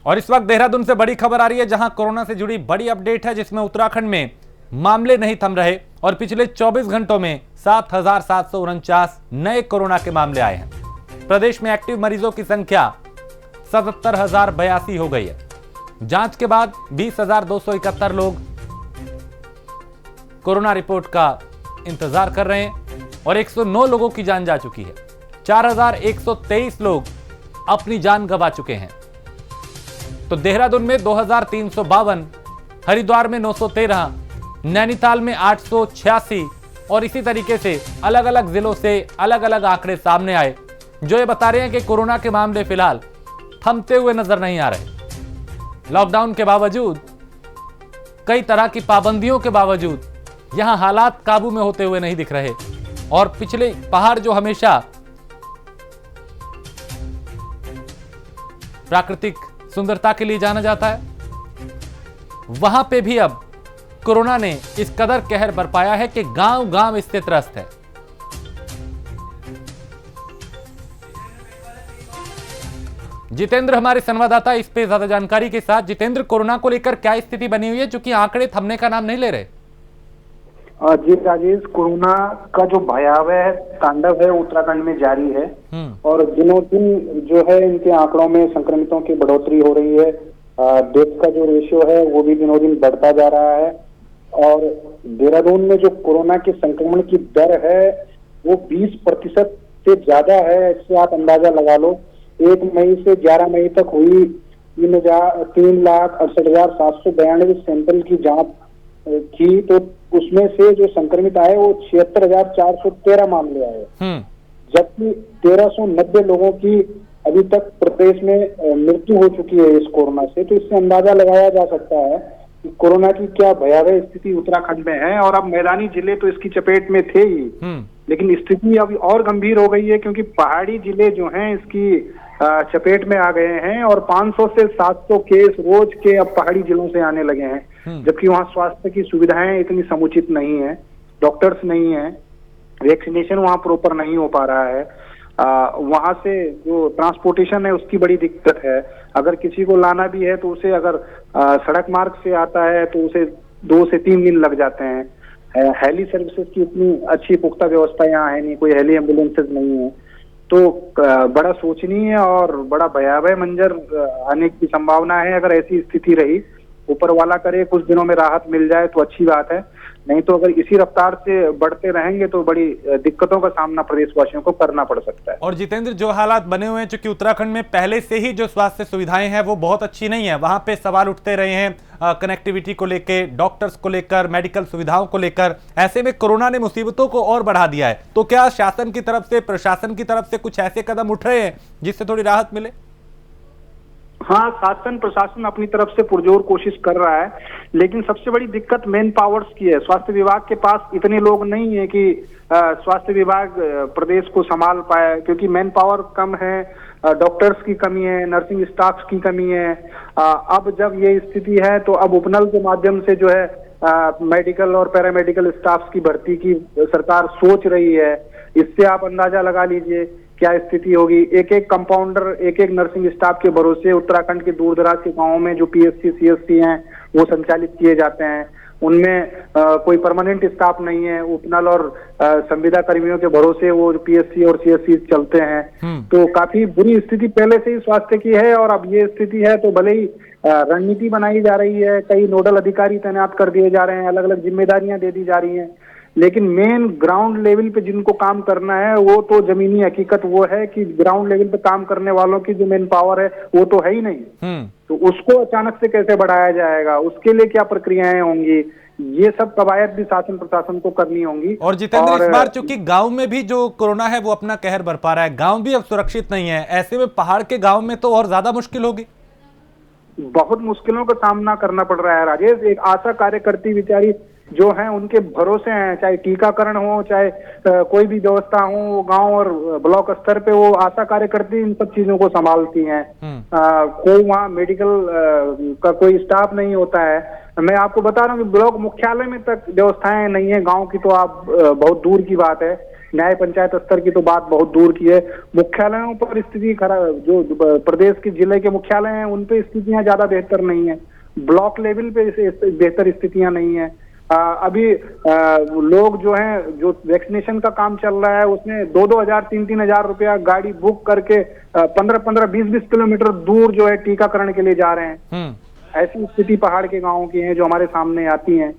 और इस वक्त देहरादून से बड़ी खबर आ रही है, जहां कोरोना से जुड़ी बड़ी अपडेट है, जिसमें उत्तराखंड में मामले नहीं थम रहे और पिछले 24 घंटों में 7,749 नए कोरोना के मामले आए हैं। प्रदेश में एक्टिव मरीजों की संख्या 77,082 हो गई है। जांच के बाद 20,271 लोग कोरोना रिपोर्ट का इंतजार कर रहे हैं और 109 लोगों की जान जा चुकी है। 4,123 लोग अपनी जान गंवा चुके हैं। तो देहरादून में 2,352, हरिद्वार में 913, नैनीताल में 886 और इसी तरीके से अलग अलग जिलों से अलग अलग आंकड़े सामने आए, जो ये बता रहे हैं कि कोरोना के मामले फिलहाल थमते हुए नजर नहीं आ रहे। लॉकडाउन के बावजूद, कई तरह की पाबंदियों के बावजूद यहां हालात काबू में होते हुए नहीं दिख रहे। और पिछले पहाड़ जो हमेशा प्राकृतिक सुंदरता के लिए जाना जाता है, वहां पे भी अब कोरोना ने इस कदर कहर बरपाया है कि गांव गांव इससे त्रस्त है। जितेंद्र हमारे संवाददाता इस पे ज्यादा जानकारी के साथ। जितेंद्र, कोरोना को लेकर क्या स्थिति बनी हुई है, चूंकि आंकड़े थमने का नाम नहीं ले रहे? जी राजेश, कोरोना का जो भयावह तांडव है उत्तराखंड में जारी है और दिनों दिन जो है इनके आंकड़ों में संक्रमितों की बढ़ोतरी हो रही है। डेथ का जो रेशियो है वो भी दिनों दिन बढ़ता जा रहा है और देहरादून में जो कोरोना के संक्रमण की दर है वो 20% से ज्यादा है। इससे आप अंदाजा लगा लो, 1 मई से 11 मई तक हुई 3,68,792 सैंपल की जांच की, तो उसमें से जो संक्रमित आए वो 76,413 मामले आए, जबकि 1,390 लोगों की अभी तक प्रदेश में मृत्यु हो चुकी है इस कोरोना से। तो इससे अंदाजा लगाया जा सकता है कि कोरोना की क्या भयावह स्थिति उत्तराखंड में है। और अब मैदानी जिले तो इसकी चपेट में थे ही, लेकिन स्थिति अभी और गंभीर हो गई है क्योंकि पहाड़ी जिले जो हैं इसकी चपेट में आ गए हैं और 500 से 700 केस रोज के अब पहाड़ी जिलों से आने लगे हैं, जबकि वहाँ स्वास्थ्य की सुविधाएं इतनी समुचित नहीं है, डॉक्टर्स नहीं है, वैक्सीनेशन वहाँ प्रॉपर नहीं हो पा रहा है। वहां से जो ट्रांसपोर्टेशन है उसकी बड़ी दिक्कत है। अगर किसी को लाना भी है तो उसे अगर सड़क मार्ग से आता है तो उसे 2 से 3 दिन लग जाते हैं। हेली सर्विसेज की इतनी अच्छी पुख्ता व्यवस्था यहाँ है नहीं, कोई हेली एम्बुलेंसेज नहीं है। तो बड़ा सोचनीय और बड़ा भयावह मंजर आने की संभावना है। अगर ऐसी स्थिति रही, ऊपर वाला करे कुछ दिनों में राहत मिल जाए तो अच्छी बात है, नहीं तो अगर इसी रफ्तार से बढ़ते रहेंगे तो बड़ी दिक्कतों का सामना प्रदेशवासियों को करना पड़ सकता है। और जितेंद्र, जो हालात बने हुए हैं, चूंकि उत्तराखंड में पहले से ही जो स्वास्थ्य सुविधाएं हैं वो बहुत अच्छी नहीं है, वहां पे सवाल उठते रहे हैं कनेक्टिविटी को लेकर, डॉक्टर्स को लेकर, मेडिकल सुविधाओं को लेकर। ऐसे में कोरोना ने मुसीबतों को और बढ़ा दिया है। तो क्या शासन की तरफ से, प्रशासन की तरफ से कुछ ऐसे कदम उठ रहे हैं जिससे थोड़ी राहत मिले? हाँ, शासन प्रशासन अपनी तरफ से पुरजोर कोशिश कर रहा है, लेकिन सबसे बड़ी दिक्कत मैन पावर्स की है। स्वास्थ्य विभाग के पास इतने लोग नहीं है कि स्वास्थ्य विभाग प्रदेश को संभाल पाए, क्योंकि मैन पावर कम है, डॉक्टर्स की कमी है, नर्सिंग स्टाफ की कमी है। अब जब ये स्थिति है तो अब उपनल के माध्यम से जो है मेडिकल और पैरामेडिकल स्टाफ की भर्ती की सरकार सोच रही है। इससे आप अंदाजा लगा लीजिए क्या स्थिति होगी। एक एक कंपाउंडर, एक एक नर्सिंग स्टाफ के भरोसे उत्तराखंड के दूर दराज के गांवों में जो पीएससी सीएससी हैं वो संचालित किए जाते हैं, उनमें कोई परमानेंट स्टाफ नहीं है। उपनल और संविदा कर्मियों के भरोसे वो पीएससी और सीएससी चलते हैं। तो काफी बुरी स्थिति पहले से ही स्वास्थ्य की है और अब ये स्थिति है तो भले ही रणनीति बनाई जा रही है, कई नोडल अधिकारी तैनात कर दिए जा रहे हैं, अलग अलग जिम्मेदारियां दे दी जा रही हैं, लेकिन मेन ग्राउंड लेवल पे जिनको काम करना है वो तो जमीनी हकीकत वो है कि ग्राउंड लेवल पे काम करने वालों की जो मेन पावर है वो तो है ही नहीं। तो उसको अचानक से कैसे बढ़ाया जाएगा, उसके लिए क्या प्रक्रियाएं होंगी, ये सब कवायद भी शासन प्रशासन को करनी होंगी। और जितेंद्र, इस बार चूंकि गांव में भी जो कोरोना है वो अपना कहर बरपा रहा है, गांव भी अब सुरक्षित नहीं है, ऐसे में पहाड़ के गांव में तो और ज्यादा मुश्किल होगी। बहुत मुश्किलों का सामना करना पड़ रहा है राजेश। एक आशा कार्यकर्ती बेचारी जो हैं उनके भरोसे हैं, चाहे टीकाकरण हो, चाहे कोई भी व्यवस्था हो, गांव और ब्लॉक स्तर पे वो आशा कार्यकर्ती इन सब चीजों को संभालती हैं। कोई वहाँ मेडिकल का कोई स्टाफ नहीं होता है। मैं आपको बता रहा हूँ कि ब्लॉक मुख्यालय में तक व्यवस्थाएं नहीं है, गांव की तो आप बहुत दूर की बात है। न्याय पंचायत स्तर की तो बात बहुत दूर की है। मुख्यालयों पर स्थिति खराब, जो प्रदेश के जिले के मुख्यालय हैं उन पे स्थितियां ज्यादा बेहतर नहीं है, ब्लॉक लेवल पे बेहतर स्थितियां नहीं है। अभी लोग जो हैं, जो वैक्सीनेशन का काम चल रहा है उसमें 2-2 हजार 3-3 हजार रुपया गाड़ी बुक करके 15-15 20-20 किलोमीटर दूर जो है टीकाकरण के लिए जा रहे हैं। ऐसी स्थिति पहाड़ के गांवों की है जो हमारे सामने आती हैं।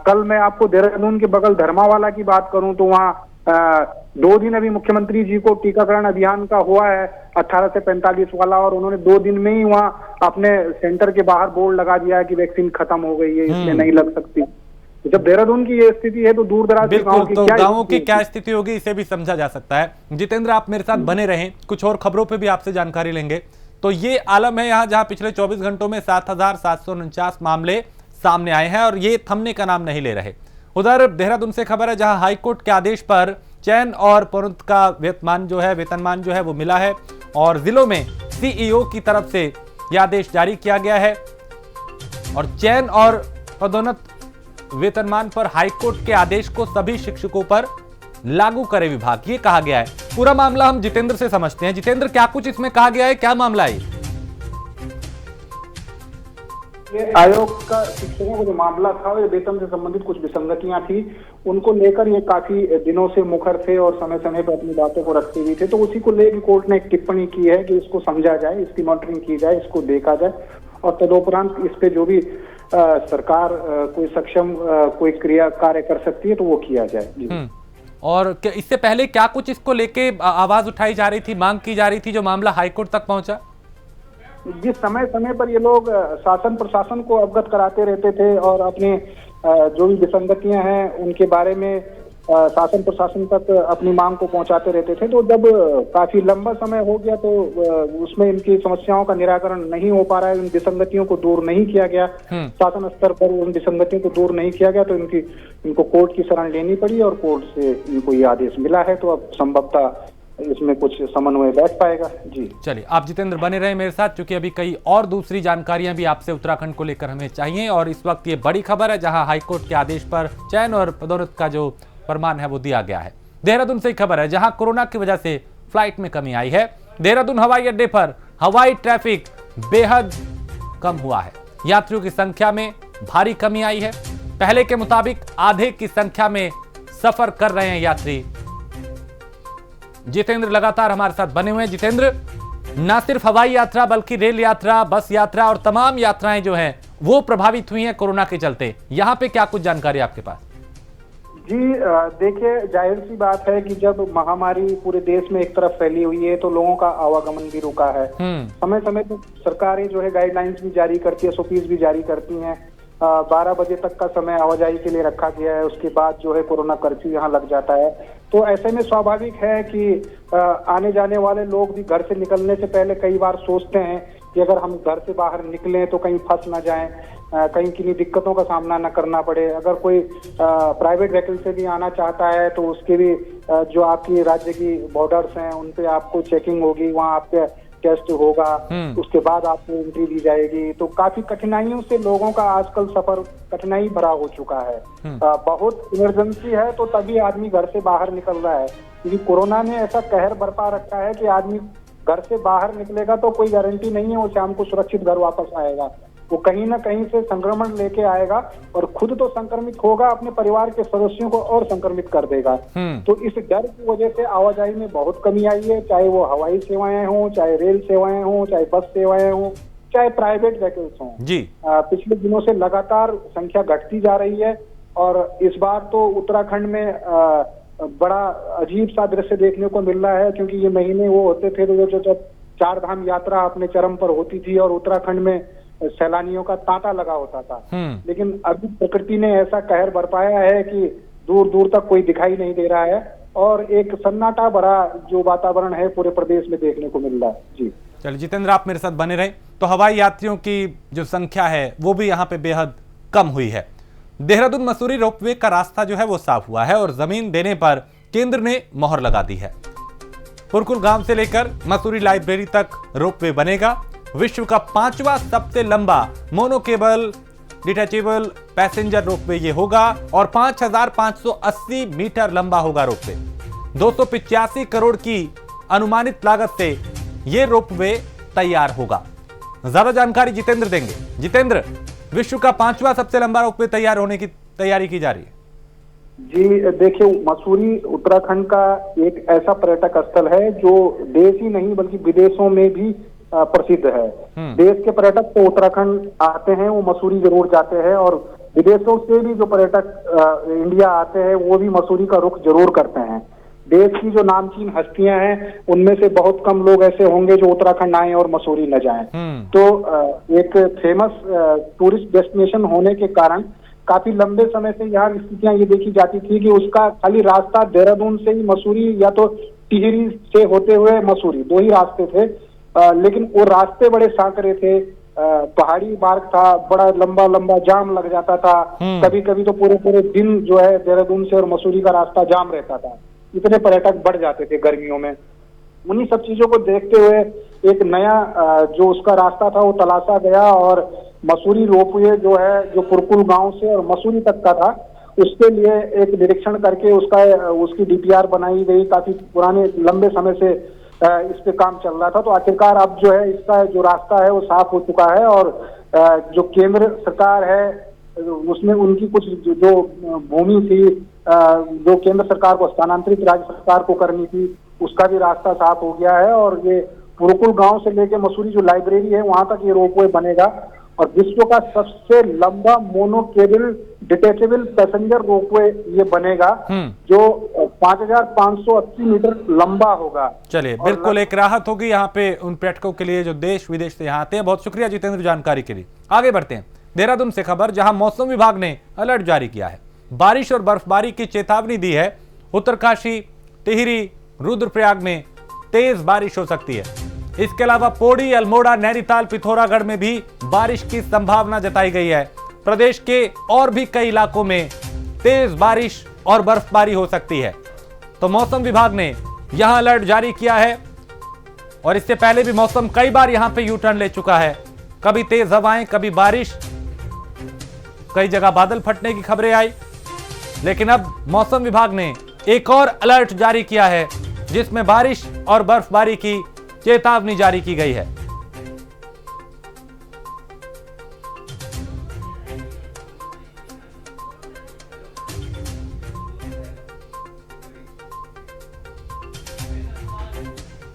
कल मैं आपको देहरादून के बगल धर्मावाला की बात करूं तो वहाँ 2 दिन अभी मुख्यमंत्री जी को टीकाकरण अभियान का हुआ है 18 से 45 वाला, और उन्होंने 2 दिन में ही वहाँ अपने सेंटर के बाहर बोर्ड लगा दिया है कि वैक्सीन खत्म हो गई है, इसलिए नहीं लग सकती। जब देहरादून की ये स्थिति है तो दूर दराज के गांवों की तो क्या गांवों की क्या स्थिति होगी इसे भी समझा जा सकता है। जितेंद्र, आप मेरे साथ बने रहें, कुछ और खबरों पे भी आपसे जानकारी लेंगे। तो ये आलम है यहाँ, जहां पिछले 24 घंटों में 7,749 मामले सामने आए हैं और ये थमने का नाम नहीं ले रहे। उधर देहरादून से खबर है जहां हाईकोर्ट के आदेश पर चयन और पदोन्नति का वेतनमान जो है वो मिला है और जिलों में सीईओ की तरफ से यह आदेश जारी किया गया है और चयन और पदोन्नति वेतनमान पर हाईकोर्ट के आदेश को सभी शिक्षकों पर लागू करे विभाग, ये कहा गया है। पूरा मामला हम जितेंद्र से समझते हैं। जितेंद्र, क्या कुछ इसमें कहा गया है, क्या मामला है? ये आयोग का शिक्षकों का जो मामला था, वो वेतन से संबंधित कुछ विसंगतियां थी, उनको लेकर ये काफी दिनों से मुखर थे और समय समय पर अपनी बातों को रखते हुए थे। तो उसी को लेकर कोर्ट ने एक टिप्पणी की है कि इसको समझा जाए, इसकी मॉनिटरिंग की जाए, इसको देखा जाए और तदोपरांत इस पे जो भी सरकार कोई सक्षम कोई क्रिया कार्य कर सकती है तो वो किया जाए। और इससे पहले क्या कुछ इसको लेके आवाज उठाई जा रही थी, मांग की जा रही थी, जो मामला हाईकोर्ट तक पहुंचा? जिस समय समय पर ये लोग शासन प्रशासन को अवगत कराते रहते थे और अपने जो भी विसंगतियां हैं उनके बारे में शासन प्रशासन तक अपनी मांग को पहुंचाते रहते थे। तो जब काफी लंबा समय हो गया तो उसमें इनकी समस्याओं का निराकरण नहीं हो पा रहा है, उन विसंगतियों को दूर नहीं किया गया, शासन स्तर पर उन विसंगतियों को दूर नहीं किया गया, तो इनको कोर्ट की शरण लेनी पड़ी और कोर्ट से इनको ये आदेश मिला है। तो अब संभवतः इसमें कुछ समन्वय बैठ पाएगा। जी चलिए, आप जितेंद्र बने रहे मेरे साथ, क्योंकि अभी कई और दूसरी जानकारियां भी आपसे उत्तराखंड को लेकर हमें चाहिए। और इस वक्त ये बड़ी खबर है जहां हाईकोर्ट के आदेश पर चयन और पदोन्नति का जो फरमान है वो दिया गया है। देहरादून से खबर है जहां कोरोना की वजह से फ्लाइट में कमी आई है। देहरादून हवाई अड्डे पर हवाई ट्रैफिक बेहद कम हुआ है, यात्रियों की संख्या में भारी कमी आई है। पहले के मुताबिक आधे की संख्या में सफर कर रहे हैं यात्री। जितेंद्र लगातार हमारे साथ बने हुए हैं। जितेंद्र, न सिर्फ हवाई यात्रा बल्कि रेल यात्रा, बस यात्रा और तमाम यात्राएं जो हैं वो प्रभावित हुई हैं कोरोना के चलते। यहां पे क्या कुछ जानकारी आपके पास? जी देखिए, जाहिर सी बात है कि जब महामारी पूरे देश में एक तरफ फैली हुई है तो लोगों का आवागमन भी रुका है। समय समय पर सरकारें जो है गाइडलाइंस भी जारी करती है, एसओपीज भी जारी करती हैं। 12 बजे तक का समय आवाजाही के लिए रखा गया है, उसके बाद जो है कोरोना कर्फ्यू यहाँ लग जाता है। तो ऐसे में स्वाभाविक है कि आने जाने वाले लोग भी घर से निकलने से पहले कई बार सोचते हैं कि अगर हम घर से बाहर निकलें तो कहीं फंस ना जाएं, कहीं किन्हीं दिक्कतों का सामना न करना पड़े। अगर कोई प्राइवेट व्हीकल से भी आना चाहता है तो उसके भी जो आपकी राज्य की बॉर्डर्स हैं उन पे आपको चेकिंग होगी, वहाँ आपके टेस्ट होगा, उसके बाद आपको एंट्री दी जाएगी। तो काफी कठिनाइयों से लोगों का आजकल सफर कठिनाई भरा हो चुका है। बहुत इमरजेंसी है तो तभी आदमी घर से बाहर निकल रहा है, क्योंकि कोरोना ने ऐसा कहर बरपा रखा है कि आदमी घर से बाहर निकलेगा तो कोई गारंटी नहीं है वो शाम को सुरक्षित घर वापस आएगा। वो कहीं ना कहीं से संक्रमण लेके आएगा और खुद तो संक्रमित होगा, अपने परिवार के सदस्यों को और संक्रमित कर देगा। तो इस डर की वजह से आवाजाही में बहुत कमी आई है, चाहे वो हवाई सेवाएं हों, चाहे रेल सेवाएं हों, चाहे बस सेवाएं हों, चाहे प्राइवेट व्हीकल्स हों। जी पिछले दिनों से लगातार संख्या घटती जा रही है और इस बार तो उत्तराखंड में बड़ा अजीब सा दृश्य देखने को मिल रहा है, क्योंकि ये महीने वो होते थे तो जब 4 धाम यात्रा अपने चरम पर होती थी और उत्तराखंड में सैलानियों का तांता लगा होता था। लेकिन अभी प्रकृति ने ऐसा कहर बरपाया है कि दूर दूर तक कोई दिखाई नहीं दे रहा है और एक सन्नाटा भरा जो वातावरण है पूरे प्रदेश में देखने को मिल रहा है। जी चलिए जितेंद्र, आप मेरे साथ बने रहे। तो हवाई यात्रियों की जो संख्या है वो भी यहाँ पे बेहद कम हुई है। देहरादून मसूरी रोपवे का रास्ता जो है वो साफ हुआ है और जमीन देने पर केंद्र ने मोहर लगा दी है। पुरकुल गांव से लेकर मसूरी लाइब्रेरी तक रोपवे बनेगा। विश्व का 5वां सबसे लंबा mono cable detachable passenger ropeway ये होगा और 5580 मीटर लंबा होगा रोपवे। 285 करोड़ की अनुमानित लागत से यह रोपवे तैयार होगा। ज्यादा जानकारी जितेंद्र देंगे। जितेंद्र, विश्व का 5वां सबसे लंबा रोपवे तैयार होने की तैयारी की जा रही है। जी देखिए, मसूरी उत्तराखंड का एक ऐसा पर्यटक स्थल है जो देश ही नहीं बल्कि विदेशों में भी प्रसिद्ध है। देश के पर्यटक तो उत्तराखंड आते हैं, वो मसूरी जरूर जाते हैं, और विदेशों से भी जो पर्यटक इंडिया आते हैं वो भी मसूरी का रुख जरूर करते हैं। देश की जो नामचीन हस्तियां हैं उनमें से बहुत कम लोग ऐसे होंगे जो उत्तराखंड आए और मसूरी न जाएं। तो एक फेमस टूरिस्ट डेस्टिनेशन होने के कारण काफी लंबे समय से यहाँ स्थितियां ये देखी जाती थी कि उसका खाली रास्ता देहरादून से ही मसूरी या तो टिहरी से होते हुए मसूरी, दो ही रास्ते थे। लेकिन वो रास्ते बड़े सांकरे थे, पहाड़ी मार्ग था, बड़ा लंबा लंबा जाम लग जाता था। कभी कभी तो पूरे पूरे दिन जो है देहरादून से और मसूरी का रास्ता जाम रहता था, इतने पर्यटक बढ़ जाते थे गर्मियों में। उन्हीं सब चीजों को देखते हुए एक नया जो उसका रास्ता था वो तलाशा गया, और मसूरी रोपवे जो है, जो पुरकुल गांव से और मसूरी तक का था, उसके लिए एक निरीक्षण करके उसकी डीपीआर बनाई गई। काफी पुराने लंबे समय से इस पे काम चल रहा था। तो आखिरकार अब जो है इसका जो रास्ता है वो साफ हो चुका है, और जो केंद्र सरकार है उसमें उनकी कुछ जो भूमि थी जो केंद्र सरकार को स्थानांतरित राज्य सरकार को करनी थी, उसका भी रास्ता साफ हो गया है। और ये पुरकुल गांव से लेके मसूरी जो लाइब्रेरी है वहां तक ये रोपवे बनेगा, और विश्व का सबसे लंबा mono cable detachable passenger ropeway ये बनेगा, जो 5,580 मीटर लंबा होगा। चलिए, बिल्कुल एक राहत होगी यहाँ पे उन पर्यटकों के लिए जो देश विदेश से यहाँ आते हैं। बहुत शुक्रिया जितेंद्र जानकारी के लिए। आगे बढ़ते हैं देहरादून से खबर, जहां मौसम विभाग ने अलर्ट जारी किया है। बारिश और बर्फबारी की चेतावनी दी है। उत्तरकाशी, टिहरी, रुद्रप्रयाग में तेज बारिश हो सकती है। इसके अलावा पौड़ी, अल्मोड़ा, नैनीताल, पिथौरागढ़ में भी बारिश की संभावना जताई गई है। प्रदेश के और भी कई इलाकों में तेज बारिश और बर्फबारी हो सकती है। तो मौसम विभाग ने यहां अलर्ट जारी किया है, और इससे पहले भी मौसम कई बार यहां पे यू टर्न ले चुका है। कभी तेज हवाएं, कभी बारिश, कई जगह बादल फटने की खबरें आई, लेकिन अब मौसम विभाग ने एक और अलर्ट जारी किया है जिसमें बारिश और बर्फबारी की चेतावनी जारी की गई है।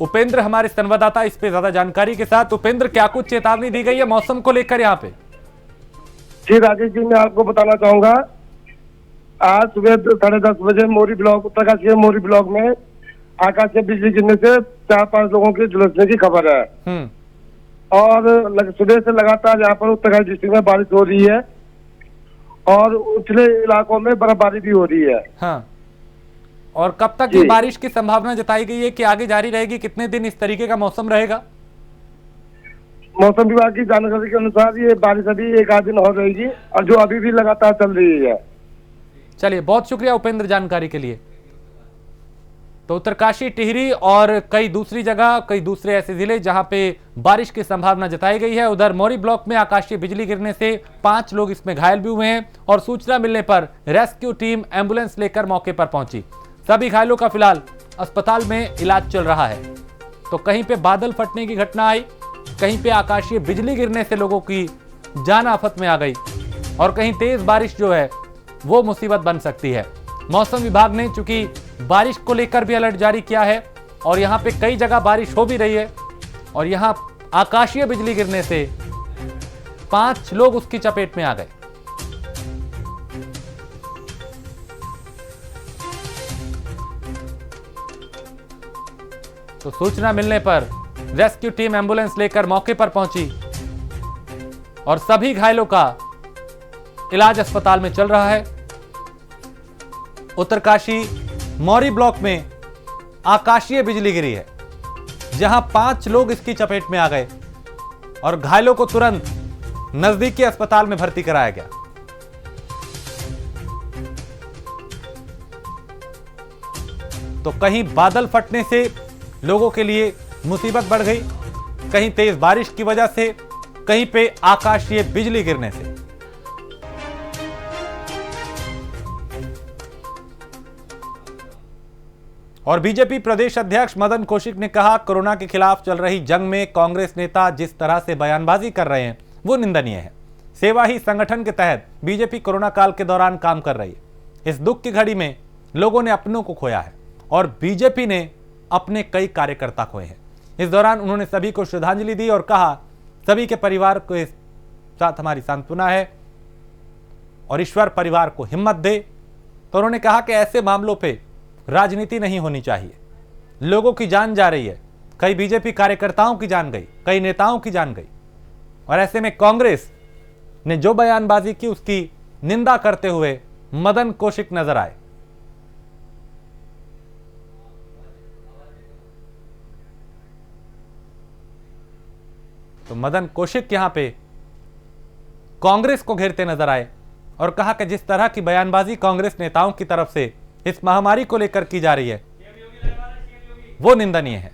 उपेंद्र हमारे संवाददाता इस पे ज्यादा जानकारी के साथ। उपेंद्र, क्या कुछ चेतावनी दी गई है मौसम को लेकर यहाँ पे? जी राजेश जी, मैं आपको बताना चाहूंगा, आज सुबह 10:30 बजे मोरी ब्लॉक, उत्तरकाशी के मोरी ब्लॉक में आकाशीय बिजली गिरने से 4-5 लोगों के झुलसने की खबर है। और सुबह से लगातार यहाँ पर उत्तरकाशी डिस्ट्रिक्ट में बारिश हो रही है, और उछले इलाकों में बर्फबारी भी हो रही है। हाँ। और कब तक ये बारिश की संभावना जताई गई है कि आगे जारी रहेगी? कितने दिन इस तरीके का मौसम रहेगा? मौसम विभाग की जानकारी के अनुसार ये बारिश अभी 1 आध दिन और रहेगी, और जो अभी भी लगातार चल रही है। चलिए, बहुत शुक्रिया उपेंद्र जानकारी के लिए। तो उत्तरकाशी, टिहरी और कई दूसरी जगह, कई दूसरे ऐसे जिले जहां पे बारिश की संभावना जताई गई है। उधर मोरी ब्लॉक में आकाशीय बिजली गिरने से 5 लोग इसमें घायल भी हुए हैं, और सूचना मिलने पर रेस्क्यू टीम एम्बुलेंस लेकर मौके पर पहुंची। सभी घायलों का फिलहाल अस्पताल में इलाज चल रहा है। तो कहीं पे बादल फटने की घटना आई, कहीं पे आकाशीय बिजली गिरने से लोगों की जान आफत में आ गई, और कहीं तेज बारिश जो है वो मुसीबत बन सकती है। मौसम विभाग ने चूंकि बारिश को लेकर भी अलर्ट जारी किया है, और यहां पे कई जगह बारिश हो भी रही है, और यहां आकाशीय बिजली गिरने से 5 लोग उसकी चपेट में आ गए। तो सूचना मिलने पर रेस्क्यू टीम एम्बुलेंस लेकर मौके पर पहुंची, और सभी घायलों का इलाज अस्पताल में चल रहा है। उत्तरकाशी मोरी ब्लॉक में आकाशीय बिजली गिरी है, जहां 5 लोग इसकी चपेट में आ गए, और घायलों को तुरंत नजदीकी अस्पताल में भर्ती कराया गया। तो कहीं बादल फटने से लोगों के लिए मुसीबत बढ़ गई, कहीं तेज बारिश की वजह से, कहीं पे आकाशीय बिजली गिरने से। और बीजेपी प्रदेश अध्यक्ष मदन कौशिक ने कहा, कोरोना के खिलाफ चल रही जंग में कांग्रेस नेता जिस तरह से बयानबाजी कर रहे हैं वो निंदनीय है। सेवा ही संगठन के तहत बीजेपी कोरोना काल के दौरान काम कर रही है। इस दुख की घड़ी में लोगों ने अपनों को खोया है और बीजेपी ने अपने कई कार्यकर्ता खोए हैं। इस दौरान उन्होंने सभी को श्रद्धांजलि दी और कहा, सभी के परिवार के साथ हमारी सांत्वना है और ईश्वर परिवार को हिम्मत दे। तो उन्होंने कहा कि ऐसे मामलों पे राजनीति नहीं होनी चाहिए। लोगों की जान जा रही है, कई बीजेपी कार्यकर्ताओं की जान गई, कई नेताओं की जान गई, और ऐसे में कांग्रेस ने जो बयानबाजी की उसकी निंदा करते हुए मदन कौशिक नजर आए। तो मदन कौशिक यहां पे कांग्रेस को घेरते नजर आए और कहा कि जिस तरह की बयानबाजी कांग्रेस नेताओं की तरफ से इस महामारी को लेकर की जा रही है वो निंदनीय है।